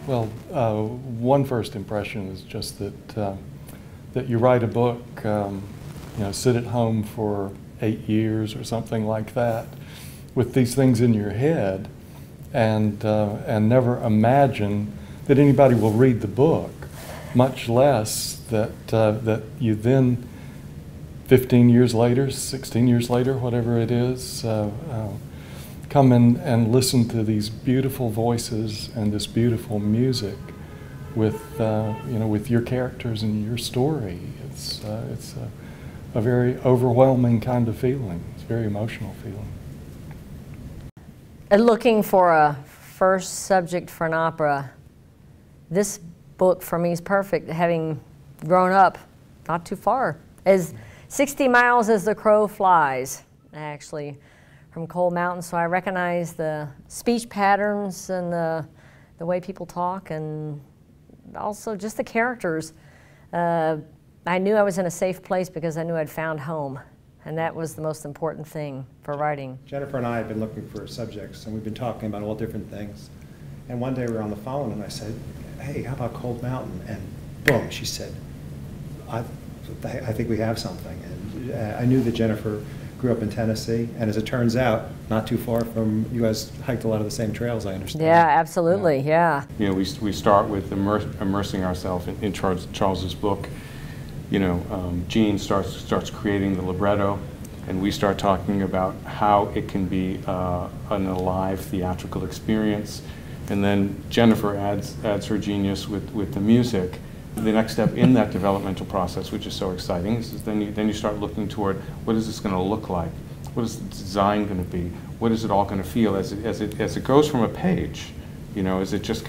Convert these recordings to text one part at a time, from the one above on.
Well, one first impression is just that that you write a book, you know, sit at home for 8 years or something like that, with these things in your head, and never imagine that anybody will read the book, much less that that you then, 15 years later, 16 years later, whatever it is, come in and listen to these beautiful voices and this beautiful music with, you know, with your characters and your story. It's a very overwhelming kind of feeling. It's a very emotional feeling. Looking for a first subject for an opera, this book for me is perfect, having grown up not too far, as 60 miles as the crow flies, actually, from Cold Mountain. So I recognize the speech patterns and the way people talk, and also just the characters. I knew I was in a safe place because I knew I'd found home, and that was the most important thing for writing. Jennifer and I have been looking for subjects, and we've been talking about all different things. And one day we were on the phone, and I said, hey, how about Cold Mountain? And boom, she said, I think we have something. And I knew that Jennifer grew up in Tennessee, and as it turns out, not too far from, you guys hiked a lot of the same trails, I understand. Yeah, absolutely, yeah. You know, we start with immersing ourselves in Charles's book. You know, Gene starts creating the libretto, and we start talking about how it can be an alive theatrical experience. And then Jennifer adds her genius with the music. The next step in that developmental process, which is so exciting, is then you start looking toward what is this going to look like? What is the design going to be? What is it all going to feel as it goes from a page? You know, as it just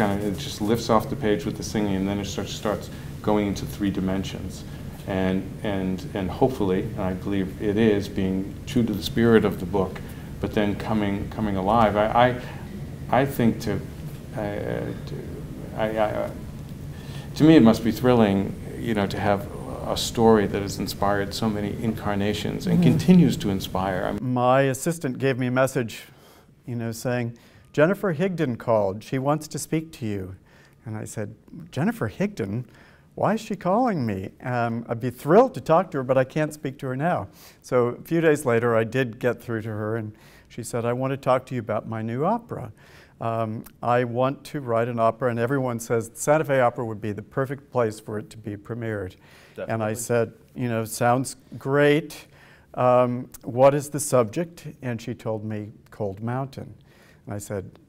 lifts off the page with the singing, and then it starts going into 3 dimensions, and hopefully, and I believe it is, being true to the spirit of the book, but then coming alive. I think to me, it must be thrilling, you know, to have a story that has inspired so many incarnations and continues to inspire. My assistant gave me a message, you know, saying, Jennifer Higdon called. She wants to speak to you. And I said, Jennifer Higdon? Why is she calling me? I'd be thrilled to talk to her, but I can't speak to her now. So a few days later, I did get through to her, and she said, I want to talk to you about my new opera. I want to write an opera, and everyone says Santa Fe Opera would be the perfect place for it to be premiered. Definitely. And I said, you know, sounds great. What is the subject? And she told me Cold Mountain. And I said,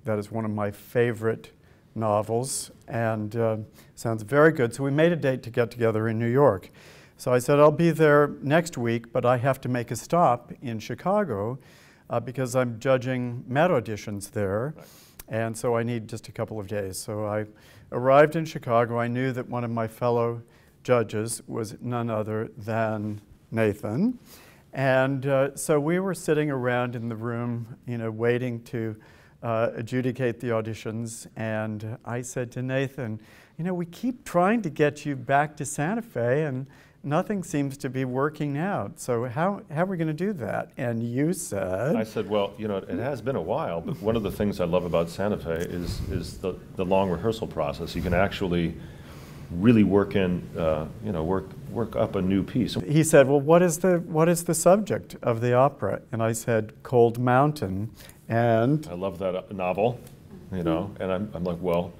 that is one of my favorite novels, and sounds very good. So we made a date to get together in New York. So I said, I'll be there next week, but I have to make a stop in Chicago because I'm judging Met auditions there, right. And so I need just a couple of days. So I arrived in Chicago. I knew that one of my fellow judges was none other than Nathan. And so we were sitting around in the room, you know, waiting to adjudicate the auditions. And I said to Nathan, you know, we keep trying to get you back to Santa Fe, and nothing seems to be working out. So how are we going to do that? And you said... I said, well, you know, it has been a while, but one of the things I love about Santa Fe is the long rehearsal process. You can actually really work in, you know, work up a new piece. He said, well, what is the subject of the opera? And I said, Cold Mountain. And I love that novel, you know, and I'm like, well,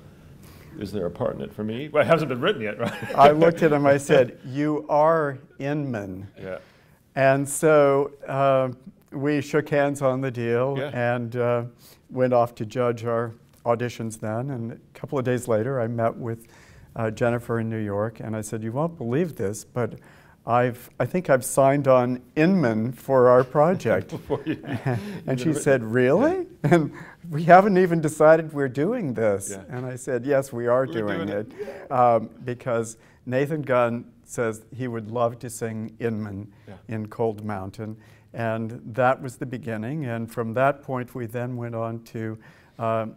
is there a part in it for me? Well, it hasn't been written yet, right? I looked at him, I said, you are Inman. Yeah. And so we shook hands on the deal, yeah. And went off to judge our auditions then. And a couple of days later, I met with Jennifer in New York, and I said, you won't believe this, but I think I've signed on Inman for our project. And she said, really? Yeah. And we haven't even decided we're doing this. Yeah. And I said, yes, we're doing it. Because Nathan Gunn says he would love to sing Inman in Cold Mountain. And that was the beginning. And from that point, we then went on to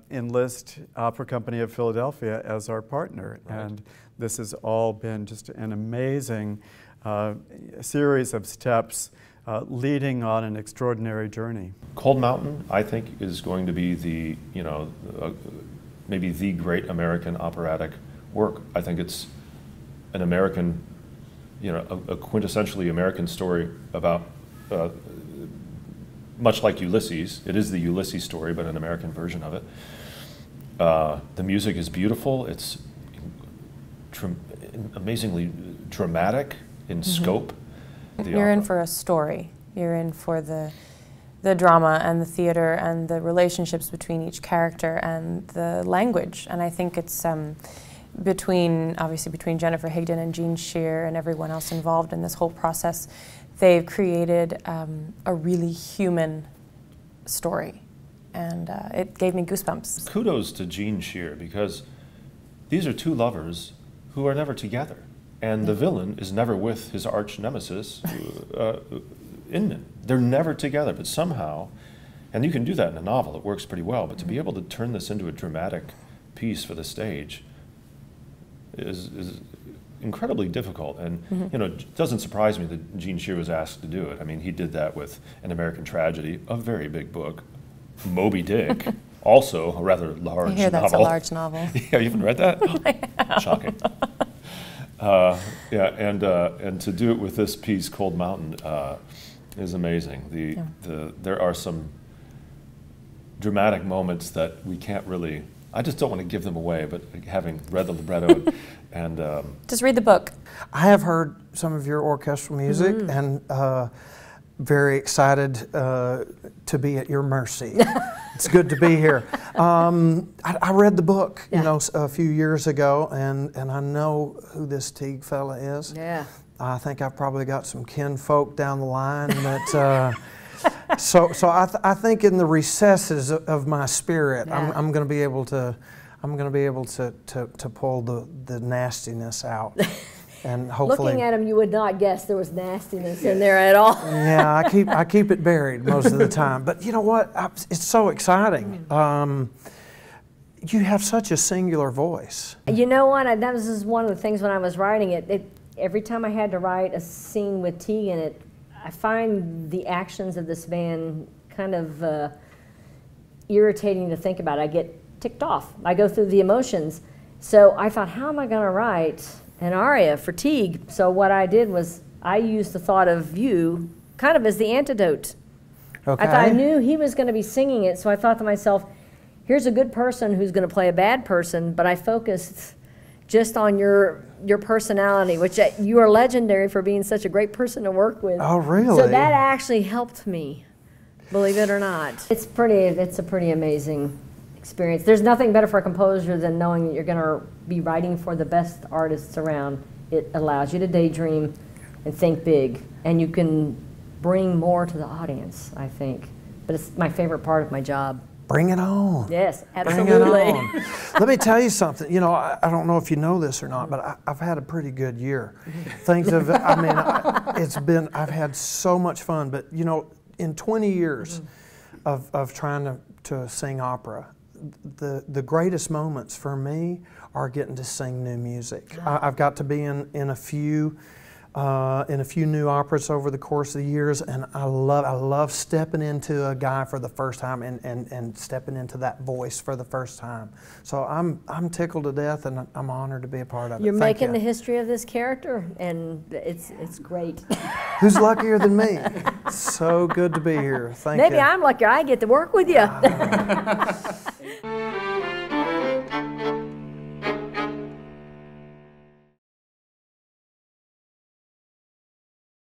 enlist Opera Company of Philadelphia as our partner. Right. And this has all been just an amazing series of steps leading on an extraordinary journey. Cold Mountain, I think, is going to be the, you know, maybe the great American operatic work. I think it's an American, you know, a quintessentially American story about, much like Ulysses. It is the Ulysses story, but an American version of it. The music is beautiful. It's amazingly dramatic in scope. You're in for a story. You're in for the drama and the theater and the relationships between each character and the language. And I think it's obviously between Jennifer Higdon and Gene Scheer and everyone else involved in this whole process, they've created a really human story. And it gave me goosebumps. Kudos to Gene Scheer, because these are two lovers who are never together. And the villain is never with his arch nemesis, Inman. They're never together, but somehow, and you can do that in a novel, it works pretty well, but to be able to turn this into a dramatic piece for the stage is incredibly difficult. And you know, it doesn't surprise me that Gene Scheer was asked to do it. I mean, he did that with An American Tragedy, a very big book. Moby Dick, also a rather large novel. I hear that's a large novel. Yeah, you haven't read that? Shocking. Yeah, and to do it with this piece, Cold Mountain, is amazing. There are some dramatic moments that we can't really, I just don't want to give them away, but having read the libretto and just read the book. I have heard some of your orchestral music and very excited to be at your mercy. It's good to be here. I read the book, you know, a few years ago, and I know who this Teague fella is. Yeah. I think I've probably got some kinfolk down the line, but so I think in the recesses of my spirit, I'm going to be able to pull the nastiness out. And hopefully, looking at him, you would not guess there was nastiness in there at all. Yeah, I keep it buried most of the time. But you know what? It's so exciting. You have such a singular voice. You know what? That was one of the things when I was writing it. Every time I had to write a scene with Teague in it, I find the actions of this man kind of irritating to think about. I get ticked off. I go through the emotions. So I thought, how am I going to write an aria for Teague? So what I did was I used the thought of you kind of as the antidote. Okay. I thought I knew he was going to be singing it, so I thought to myself, here's a good person who's going to play a bad person, but I focused just on your personality, which you are legendary for being such a great person to work with. Oh, really? So that actually helped me, believe it or not. It's a pretty amazing experience. There's nothing better for a composer than knowing that you're going to be writing for the best artists around. It allows you to daydream and think big, and you can bring more to the audience, I think. But it's my favorite part of my job. Bring it on. Yes, Bring absolutely. it on. Let me tell you something. You know, I don't know if you know this or not, but I've had a pretty good year. Things have, I mean, I've had so much fun. But you know, in 20 years of trying to sing opera, the greatest moments for me are getting to sing new music. I've got to be in a few new operas over the course of the years, and I love stepping into a guy for the first time and stepping into that voice for the first time. So I'm tickled to death, and I'm honored to be a part of it. You're Thank making you. the history of this character, and it's great. Who's luckier than me? So good to be here. Thank you. Maybe I'm lucky I get to work with you.